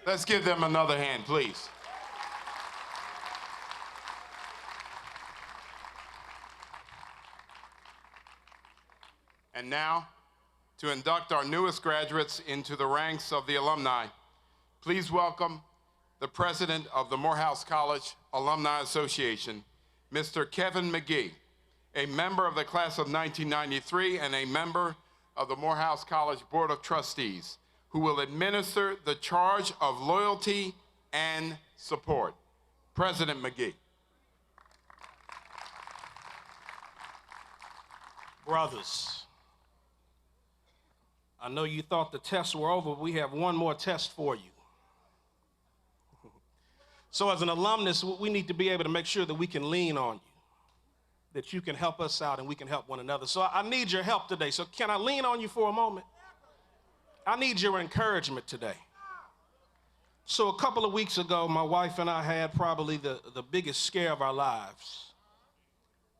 Let's give them another hand, please. And now, to induct our newest graduates into the ranks of the alumni, please welcome the president of the Morehouse College Alumni Association, Mr. Kevin McGee, a member of the class of 1993 and a member of the Morehouse College Board of Trustees, who will administer the charge of loyalty and support. President McGee. Brothers, I know you thought the tests were over, but we have one more test for you. So as an alumnus, we need to be able to make sure that we can lean on you, that you can help us out and we can help one another. So I need your help today. So can I lean on you for a moment? I need your encouragement today. So a couple of weeks ago, my wife and I had probably the biggest scare of our lives.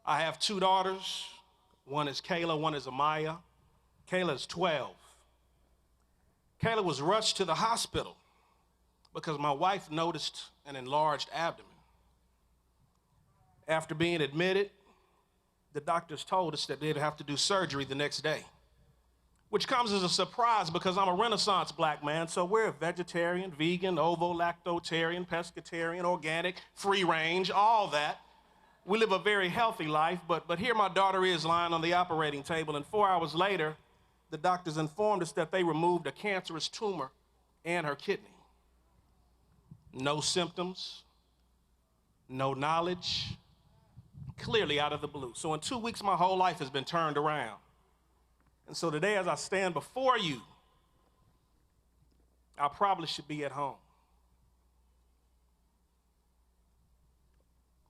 I have two daughters. One is Kayla, one is Amaya. Kayla is 12. Kayla was rushed to the hospital because my wife noticed an enlarged abdomen. After being admitted, the doctors told us that they'd have to do surgery the next day, which comes as a surprise because I'm a Renaissance black man, so we're vegetarian, vegan, ovo-lactotarian, pescatarian, organic, free range, all that. We live a very healthy life, but here my daughter is lying on the operating table, and 4 hours later, the doctors informed us that they removed a cancerous tumor in her kidney. No symptoms, no knowledge, clearly out of the blue. So in 2 weeks, my whole life has been turned around. And so today, as I stand before you, I probably should be at home.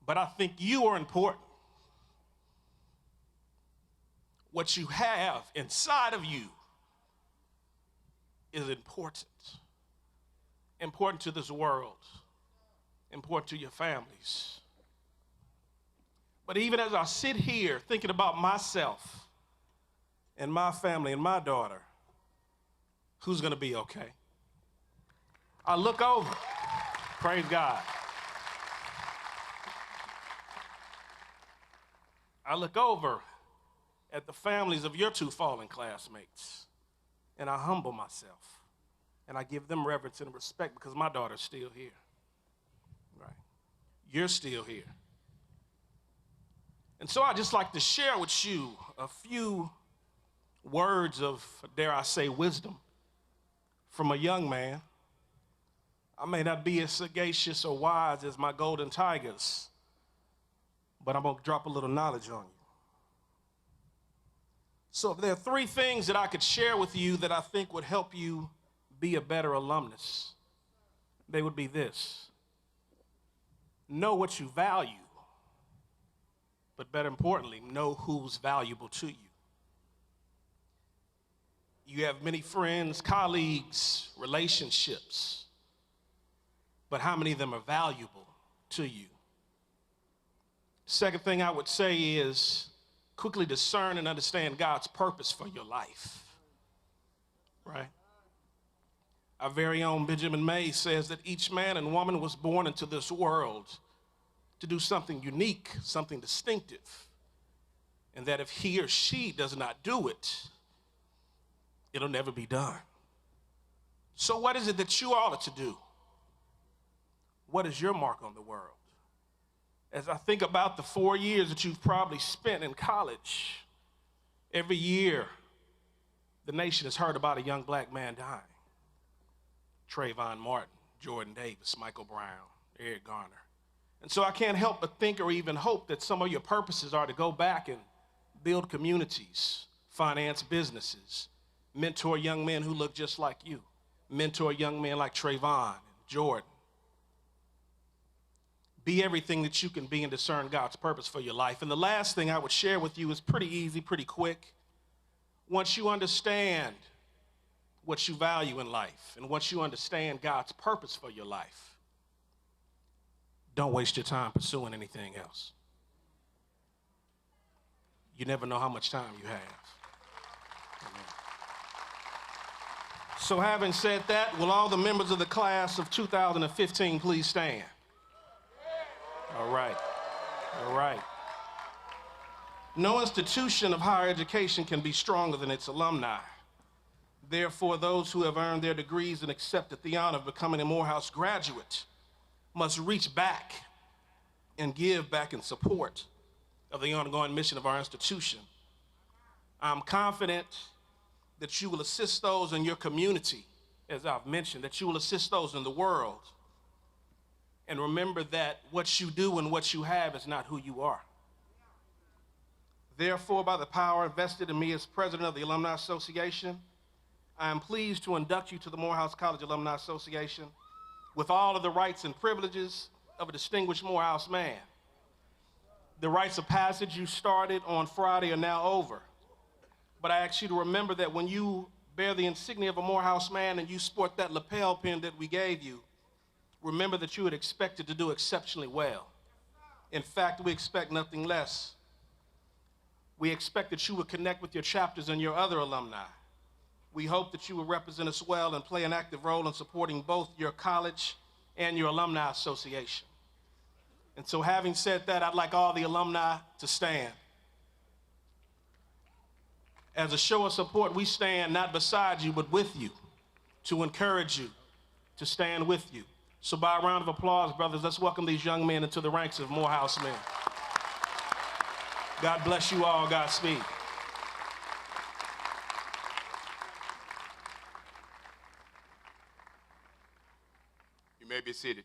But I think you are important. What you have inside of you is important. Important to this world. Important to your families. But even as I sit here thinking about myself and my family and my daughter, who's going to be okay? I look over, praise God. I look over at the families of your two fallen classmates, and I humble myself, and I give them reverence and respect because my daughter's still here, right? You're still here. And so I'd just like to share with you a few words of, dare I say, wisdom from a young man. I may not be as sagacious or wise as my golden tigers, but I'm going to drop a little knowledge on you. So if there are three things that I could share with you that I think would help you be a better alumnus, they would be this. Know what you value, but better importantly, know who's valuable to you. You have many friends, colleagues, relationships, but how many of them are valuable to you? Second thing I would say is quickly discern and understand God's purpose for your life, right? Our very own Benjamin May says that each man and woman was born into this world to do something unique, something distinctive, and that if he or she does not do it, it'll never be done. So what is it that you ought to do? What is your mark on the world? As I think about the 4 years that you've probably spent in college, every year the nation has heard about a young black man dying. Trayvon Martin, Jordan Davis, Michael Brown, Eric Garner. And so I can't help but think or even hope that some of your purposes are to go back and build communities, finance businesses, mentor young men who look just like you, mentor young men like Trayvon and Jordan. Be everything that you can be and discern God's purpose for your life. And the last thing I would share with you is pretty easy, pretty quick. Once you understand what you value in life, and once you understand God's purpose for your life, don't waste your time pursuing anything else. You never know how much time you have. Amen. So having said that, will all the members of the class of 2015 please stand? All right. All right. No institution of higher education can be stronger than its alumni. Therefore, those who have earned their degrees and accepted the honor of becoming a Morehouse graduate must reach back and give back in support of the ongoing mission of our institution. I'm confident that you will assist those in your community, as I've mentioned, that you will assist those in the world. And remember that what you do and what you have is not who you are. Therefore, by the power invested in me as president of the Alumni Association, I am pleased to induct you to the Morehouse College Alumni Association with all of the rights and privileges of a distinguished Morehouse man. The rites of passage you started on Friday are now over. But I ask you to remember that when you bear the insignia of a Morehouse man and you sport that lapel pin that we gave you, remember that you had expected to do exceptionally well. In fact, we expect nothing less. We expect that you would connect with your chapters and your other alumni. We hope that you will represent us well and play an active role in supporting both your college and your alumni association. And so having said that, I'd like all the alumni to stand. As a show of support, we stand not beside you, but with you, to encourage you, to stand with you. So by a round of applause, brothers, let's welcome these young men into the ranks of Morehouse men. God bless you all. Godspeed. You may be seated.